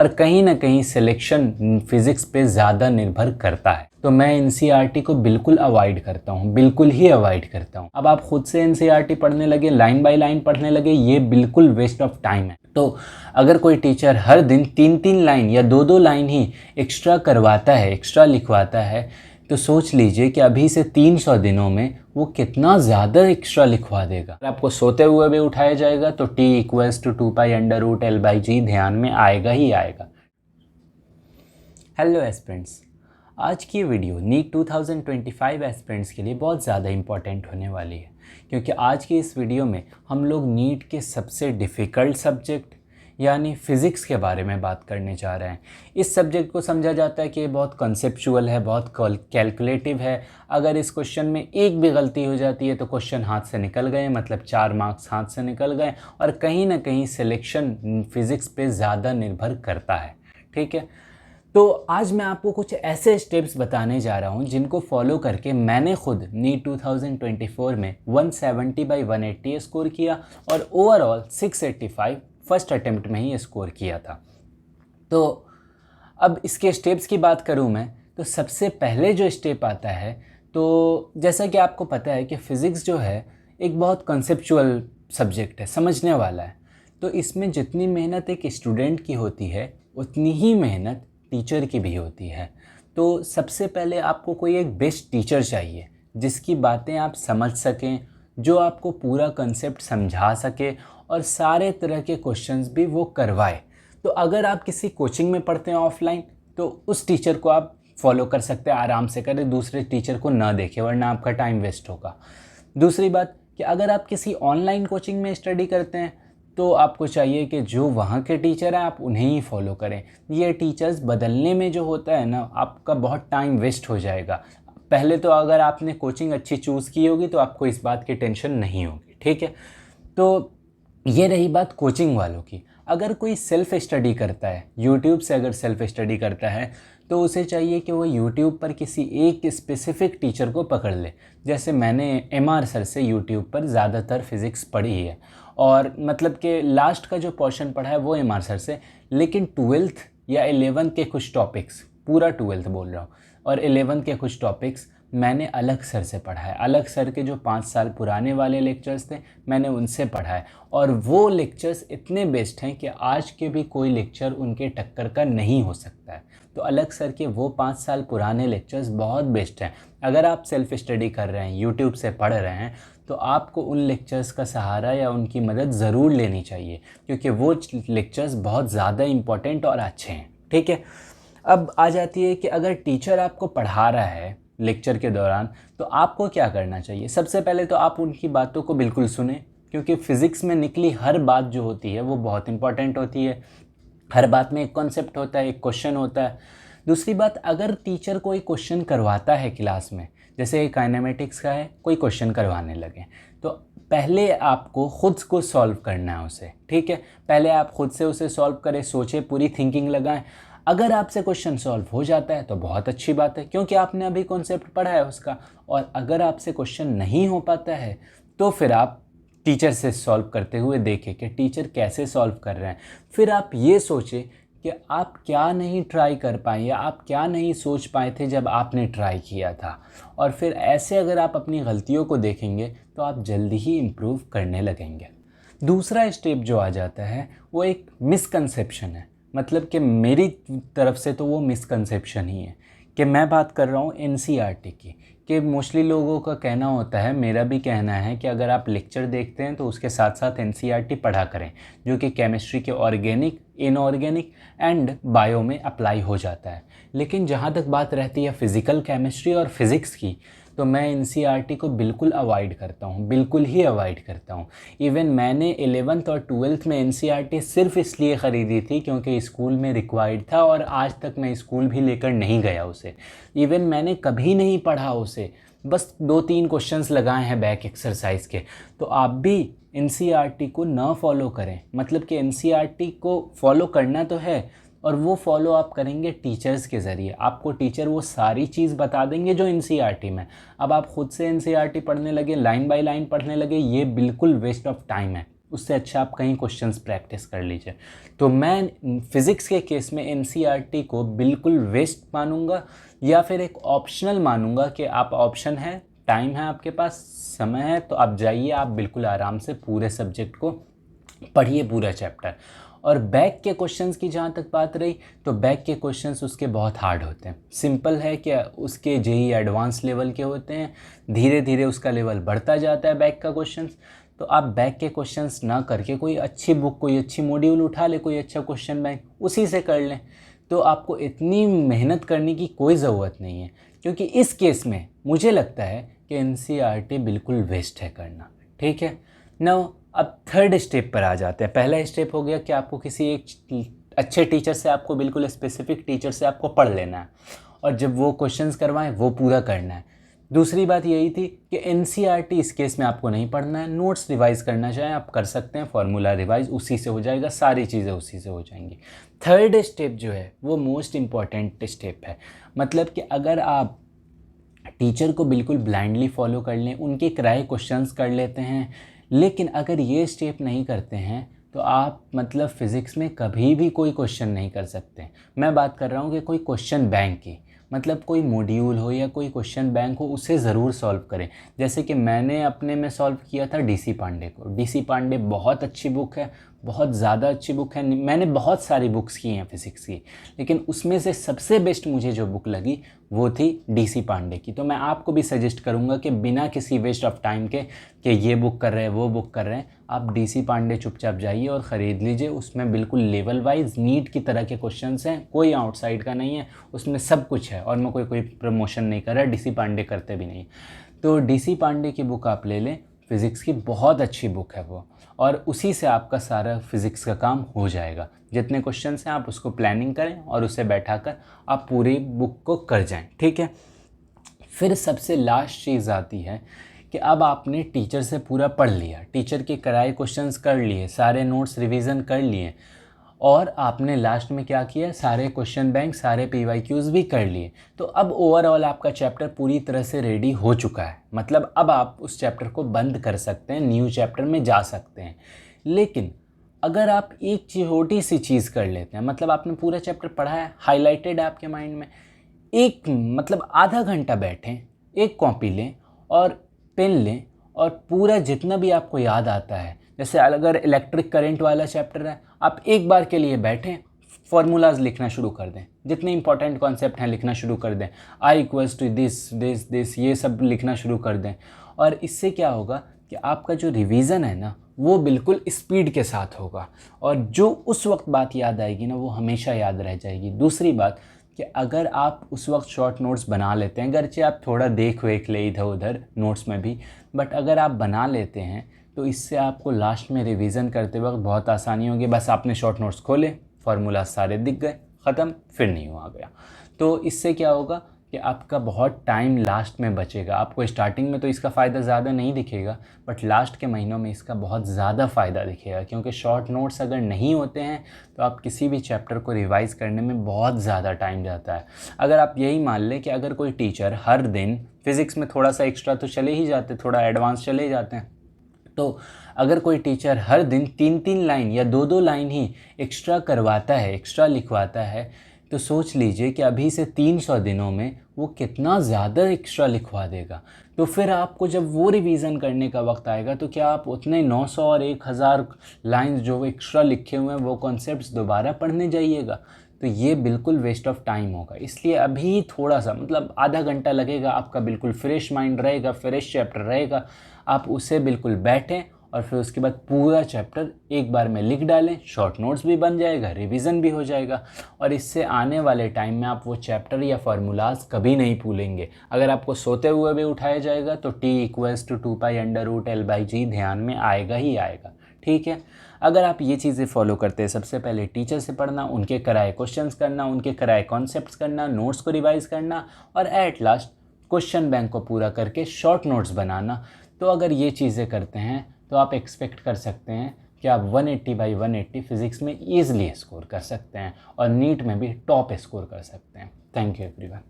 और कहीं ना कहीं सिलेक्शन फिज़िक्स पे ज़्यादा निर्भर करता है। तो मैं एनसीईआरटी को बिल्कुल अवॉइड करता हूँ, बिल्कुल ही अवॉइड करता हूँ। अब आप खुद से एनसीईआरटी पढ़ने लगे, लाइन बाय लाइन पढ़ने लगे, ये बिल्कुल वेस्ट ऑफ टाइम है। तो अगर कोई टीचर हर दिन 3-3 लाइन या 2-2 लाइन ही एक्स्ट्रा करवाता है, एक्स्ट्रा लिखवाता है, तो सोच लीजिए कि अभी से 300 दिनों में वो कितना ज़्यादा एक्स्ट्रा लिखवा देगा। अगर आपको सोते हुए भी उठाया जाएगा तो T=2π√L/g ध्यान में आएगा ही आएगा। हेलो एस्पिरेंट्स, आज की वीडियो नीट 2025 एस्पिरेंट्स के लिए बहुत ज़्यादा इम्पॉर्टेंट होने वाली है, क्योंकि आज की इस वीडियो में हम लोग नीट के सबसे डिफ़िकल्ट सब्जेक्ट यानी फ़िज़िक्स के बारे में बात करने जा रहे हैं। इस सब्जेक्ट को समझा जाता है कि ये बहुत कॉन्सेप्चुअल है, बहुत कैलकुलेटिव है। अगर इस क्वेश्चन में एक भी गलती हो जाती है तो क्वेश्चन हाथ से निकल गए, मतलब 4 मार्क्स हाथ से निकल गए, और कहीं ना कहीं सिलेक्शन फ़िज़िक्स पे ज़्यादा निर्भर करता है। ठीक है, तो आज मैं आपको कुछ ऐसे स्टेप्स बताने जा रहा हूँ जिनको फॉलो करके मैंने खुद नीट 2024 में 170/180 स्कोर किया और ओवरऑल 685 फर्स्ट अटेम्प्ट में ही स्कोर किया था। तो अब इसके स्टेप्स की बात करूँ मैं, तो सबसे पहले जो स्टेप आता है, तो जैसा कि आपको पता है कि फ़िज़िक्स जो है एक बहुत कंसेप्चुअल सब्जेक्ट है, समझने वाला है। तो इसमें जितनी मेहनत एक स्टूडेंट की होती है उतनी ही मेहनत टीचर की भी होती है। तो सबसे पहले आपको कोई एक बेस्ट टीचर चाहिए जिसकी बातें आप समझ सकें, जो आपको पूरा कंसेप्ट समझा सके और सारे तरह के क्वेश्चंस भी वो करवाए। तो अगर आप किसी कोचिंग में पढ़ते हैं ऑफलाइन, तो उस टीचर को आप फॉलो कर सकते हैं, आराम से करें, दूसरे टीचर को ना देखें वरना आपका टाइम वेस्ट होगा। दूसरी बात कि अगर आप किसी ऑनलाइन कोचिंग में स्टडी करते हैं तो आपको चाहिए कि जो वहाँ के टीचर हैं आप उन्हें ही फॉलो करें। ये टीचर्स बदलने में जो होता है ना, आपका बहुत टाइम वेस्ट हो जाएगा। पहले तो अगर आपने कोचिंग अच्छी चूज़ की होगी तो आपको इस बात की टेंशन नहीं होगी। ठीक है, तो ये रही बात कोचिंग वालों की। अगर कोई सेल्फ़ स्टडी करता है, यूट्यूब से अगर सेल्फ़ स्टडी करता है, तो उसे चाहिए कि वो यूट्यूब पर किसी एक स्पेसिफ़िक टीचर को पकड़ ले। जैसे मैंने एमआर सर से यूट्यूब पर ज़्यादातर फ़िज़िक्स पढ़ी है, और मतलब कि लास्ट का जो पोर्शन पढ़ा है वो एमआर सर से, लेकिन 12th या 11th के कुछ टॉपिक्स, पूरा 12th बोल रहा हूँ, और 11th के कुछ टॉपिक्स मैंने अलग सर से पढ़ा है। अलग सर के जो 5 साल पुराने वाले लेक्चर्स थे मैंने उनसे पढ़ा है, और वो लेक्चर्स इतने बेस्ट हैं कि आज के भी कोई लेक्चर उनके टक्कर का नहीं हो सकता है। तो अलग सर के वो 5 साल पुराने लेक्चर्स बहुत बेस्ट हैं। अगर आप सेल्फ़ स्टडी कर रहे हैं, यूट्यूब से पढ़ रहे हैं, तो आपको उन लेक्चर्स का सहारा या उनकी मदद ज़रूर लेनी चाहिए, क्योंकि वो लेक्चर्स बहुत ज़्यादा इम्पोर्टेंट और अच्छे हैं। ठीक है, अब आ जाती है कि अगर टीचर आपको पढ़ा रहा है लेक्चर के दौरान, तो आपको क्या करना चाहिए। सबसे पहले तो आप उनकी बातों को बिल्कुल सुने, क्योंकि फ़िज़िक्स में निकली हर बात जो होती है वो बहुत इंपॉर्टेंट होती है। हर बात में एक कॉन्सेप्ट होता है, एक क्वेश्चन होता है। दूसरी बात, अगर टीचर कोई क्वेश्चन करवाता है क्लास में, जैसे काइनेमेटिक्स का है, कोई क्वेश्चन करवाने लगे, तो पहले आपको खुद को सॉल्व करना है उसे। ठीक है, पहले आप खुद से उसे सॉल्व करें, सोचें, पूरी थिंकिंग लगाएं। अगर आपसे क्वेश्चन सॉल्व हो जाता है तो बहुत अच्छी बात है, क्योंकि आपने अभी कॉन्सेप्ट पढ़ा है उसका। और अगर आपसे क्वेश्चन नहीं हो पाता है तो फिर आप टीचर से सॉल्व करते हुए देखें कि टीचर कैसे सॉल्व कर रहे हैं। फिर आप ये सोचें कि आप क्या नहीं ट्राई कर पाए या आप क्या नहीं सोच पाए थे जब आपने ट्राई किया था, और फिर ऐसे अगर आप अपनी गलतियों को देखेंगे तो आप जल्दी ही इम्प्रूव करने लगेंगे। दूसरा स्टेप जो आ जाता है वो एक मिसकंसेप्शन है, मतलब कि मेरी तरफ से तो वो मिसकंसेप्शन ही है कि मैं बात कर रहा हूँ एनसीईआरटी की, कि मोस्टली लोगों का कहना होता है, मेरा भी कहना है, कि अगर आप लेक्चर देखते हैं तो उसके साथ साथ एनसीईआरटी पढ़ा करें, जो कि केमिस्ट्री के ऑर्गेनिक, इनऑर्गेनिक एंड बायो में अप्लाई हो जाता है। लेकिन जहाँ तक बात रहती है फ़िज़िकल केमिस्ट्री और फिज़िक्स की, तो मैं एनसीईआरटी को बिल्कुल अवॉइड करता हूँ, बिल्कुल ही अवॉइड करता हूँ। इवन मैंने 11th और 12th में एनसीईआरटी सिर्फ इसलिए ख़रीदी थी क्योंकि स्कूल में रिक्वायर्ड था, और आज तक मैं स्कूल भी लेकर नहीं गया उसे। इवन मैंने कभी नहीं पढ़ा उसे, बस 2-3 क्वेश्चंस लगाए हैं बैक एक्सरसाइज के। तो आप भी एनसीईआरटी को ना फॉलो करें, मतलब कि एनसीईआरटी को फॉलो करना तो है, और वो फॉलो आप करेंगे टीचर्स के ज़रिए। आपको टीचर वो सारी चीज़ बता देंगे जो एनसीईआरटी में। अब आप खुद से एनसीईआरटी पढ़ने लगे, लाइन बाय लाइन पढ़ने लगे, ये बिल्कुल वेस्ट ऑफ टाइम है। उससे अच्छा आप कहीं क्वेश्चंस प्रैक्टिस कर लीजिए। तो मैं फ़िज़िक्स के केस में एनसीईआरटी को बिल्कुल वेस्ट मानूंगा, या फिर एक ऑप्शनल मानूंगा कि आप ऑप्शन है, टाइम है आपके पास, समय है, तो आप जाइए, आप बिल्कुल आराम से पूरे सब्जेक्ट को पढ़िए, पूरा चैप्टर। और बैक के क्वेश्चंस की जहाँ तक बात रही, तो बैक के क्वेश्चंस उसके बहुत हार्ड होते हैं। सिंपल है कि उसके जेईई एडवांस लेवल के होते हैं, धीरे धीरे उसका लेवल बढ़ता जाता है बैक का क्वेश्चंस। तो आप बैक के क्वेश्चंस ना करके कोई अच्छी बुक, कोई अच्छी मॉड्यूल उठा ले, कोई अच्छा क्वेश्चन बैंक उसी से कर लें। तो आपको इतनी मेहनत करने की कोई ज़रूरत नहीं है, क्योंकि इस केस में मुझे लगता है कि एनसीईआरटी बिल्कुल वेस्ट है करना। ठीक है ना। अब थर्ड स्टेप पर आ जाते हैं। पहला स्टेप हो गया कि आपको किसी एक अच्छे टीचर से, आपको बिल्कुल स्पेसिफिक टीचर से आपको पढ़ लेना है, और जब वो क्वेश्चंस करवाएं वो पूरा करना है। दूसरी बात यही थी कि एनसीईआरटी इस केस में आपको नहीं पढ़ना है, नोट्स रिवाइज़ करना चाहें आप कर सकते हैं, फार्मूला रिवाइज उसी से हो जाएगा, सारी चीज़ें उसी से हो जाएंगी। थर्ड स्टेप जो है वो मोस्ट इम्पॉर्टेंट स्टेप है। मतलब कि अगर आप टीचर को बिल्कुल ब्लाइंडली फॉलो कर लें, उनके कराए क्वेश्चंस कर लेते हैं, लेकिन अगर ये स्टेप नहीं करते हैं तो आप मतलब फ़िज़िक्स में कभी भी कोई क्वेश्चन नहीं कर सकते। मैं बात कर रहा हूँ कि कोई क्वेश्चन बैंक की, मतलब कोई मॉड्यूल हो या कोई क्वेश्चन बैंक हो, उसे ज़रूर सॉल्व करें। जैसे कि मैंने अपने में सॉल्व किया था डीसी पांडे को। डीसी पांडे बहुत अच्छी बुक है, बहुत ज़्यादा अच्छी बुक है। मैंने बहुत सारी बुक्स की हैं फ़िज़िक्स की, लेकिन उसमें से सबसे बेस्ट मुझे जो बुक लगी वो थी डीसी पांडे की। तो मैं आपको भी सजेस्ट करूँगा कि बिना किसी वेस्ट ऑफ टाइम के कि ये बुक कर रहे हैं, वो बुक कर रहे हैं, आप डीसी पांडे चुपचाप जाइए और ख़रीद लीजिए। उसमें बिल्कुल लेवल वाइज नीट की तरह के क्वेश्चंस हैं, कोई आउटसाइड का नहीं है, उसमें सब कुछ है। और मैं कोई प्रमोशन नहीं कर रहा, डीसी पांडे करते भी नहीं। तो डीसी पांडे की बुक आप ले लें, फ़िज़िक्स की बहुत अच्छी बुक है वो, और उसी से आपका सारा फिज़िक्स का काम हो जाएगा। जितने क्वेश्चंस हैं आप उसको प्लानिंग करें और उसे बैठाकर आप पूरी बुक को कर जाएं। ठीक है। फिर सबसे लास्ट चीज़ आती है कि अब आपने टीचर से पूरा पढ़ लिया, टीचर के कराए क्वेश्चंस कर लिए, सारे नोट्स रिवीजन कर लिए, और आपने लास्ट में क्या किया, सारे क्वेश्चन बैंक, सारे पीवाईक्यूज़ भी कर लिए। तो अब ओवरऑल आपका चैप्टर पूरी तरह से रेडी हो चुका है। मतलब अब आप उस चैप्टर को बंद कर सकते हैं, न्यू चैप्टर में जा सकते हैं। लेकिन अगर आप एक छोटी सी चीज़ कर लेते हैं, मतलब आपने पूरा चैप्टर पढ़ा है, हाईलाइटेड है आपके माइंड में, एक मतलब आधा घंटा बैठें, एक कॉपी लें और पेन लें, और पूरा जितना भी आपको याद आता है, जैसे अगर इलेक्ट्रिक करंट वाला चैप्टर है, आप एक बार के लिए बैठें, फार्मूलाज लिखना शुरू कर दें, जितने इंपॉर्टेंट कॉन्सेप्ट हैं लिखना शुरू कर दें, I equals to this this this, ये सब लिखना शुरू कर दें। और इससे क्या होगा कि आपका जो रिवीजन है ना वो बिल्कुल स्पीड के साथ होगा, और जो उस वक्त बात याद आएगी ना वो हमेशा याद रह जाएगी। दूसरी बात कि अगर आप उस वक्त शॉर्ट नोट्स बना लेते हैं, अगरचे आप थोड़ा देख वेख ले इधर उधर नोट्स में भी, बट अगर आप बना लेते हैं तो इससे आपको लास्ट में रिवीजन करते वक्त बहुत आसानी होगी। बस आपने शॉर्ट नोट्स खोले, फार्मूला सारे दिख गए, ख़त्म, फिर नहीं हुआ गया। तो इससे क्या होगा कि आपका बहुत टाइम लास्ट में बचेगा। आपको स्टार्टिंग में तो इसका फ़ायदा ज़्यादा नहीं दिखेगा, बट लास्ट के महीनों में इसका बहुत ज़्यादा फ़ायदा दिखेगा, क्योंकि शॉर्ट नोट्स अगर नहीं होते हैं तो आप किसी भी चैप्टर को रिवाइज़ करने में बहुत ज़्यादा टाइम जाता है। अगर आप यही मान लें कि अगर कोई टीचर हर दिन फ़िज़िक्स में थोड़ा सा एक्स्ट्रा तो चले ही जाते, थोड़ा एडवांस चले जाते हैं, तो अगर कोई टीचर हर दिन 3-3 लाइन या 2-2 लाइन ही एक्स्ट्रा करवाता है, एक्स्ट्रा लिखवाता है, तो सोच लीजिए कि अभी से 300 दिनों में वो कितना ज़्यादा एक्स्ट्रा लिखवा देगा। तो फिर आपको जब वो रिवीज़न करने का वक्त आएगा तो क्या आप उतने 900 और 1000 लाइंस जो एक्स्ट्रा लिखे हुए हैं वो कॉन्सेप्ट्स दोबारा पढ़ने जाइएगा? तो ये बिल्कुल वेस्ट ऑफ टाइम होगा। इसलिए अभी थोड़ा सा मतलब आधा घंटा लगेगा, आपका बिल्कुल फ्रेश माइंड रहेगा, फ्रेश चैप्टर रहेगा, आप उसे बिल्कुल बैठें और फिर उसके बाद पूरा चैप्टर एक बार में लिख डालें, शॉर्ट नोट्स भी बन जाएगा, रिवीजन भी हो जाएगा, और इससे आने वाले टाइम में आप वो चैप्टर या फार्मूलाज कभी नहीं भूलेंगे। अगर आपको सोते हुए भी उठाया जाएगा तो T=2π√L/G ध्यान में आएगा ही आएगा। ठीक है। अगर आप ये चीज़ें फॉलो करते हैं, सबसे पहले टीचर से पढ़ना, उनके कराए क्वेश्चंस करना, उनके कराए कॉन्सेप्ट्स करना, नोट्स को रिवाइज करना, और एट लास्ट क्वेश्चन बैंक को पूरा करके शॉर्ट नोट्स बनाना, तो अगर ये चीज़ें करते हैं तो आप एक्सपेक्ट कर सकते हैं कि आप 180/180 फिज़िक्स में ईज़िली स्कोर कर सकते हैं और नीट में भी टॉप स्कोर कर सकते हैं। Thank you everyone.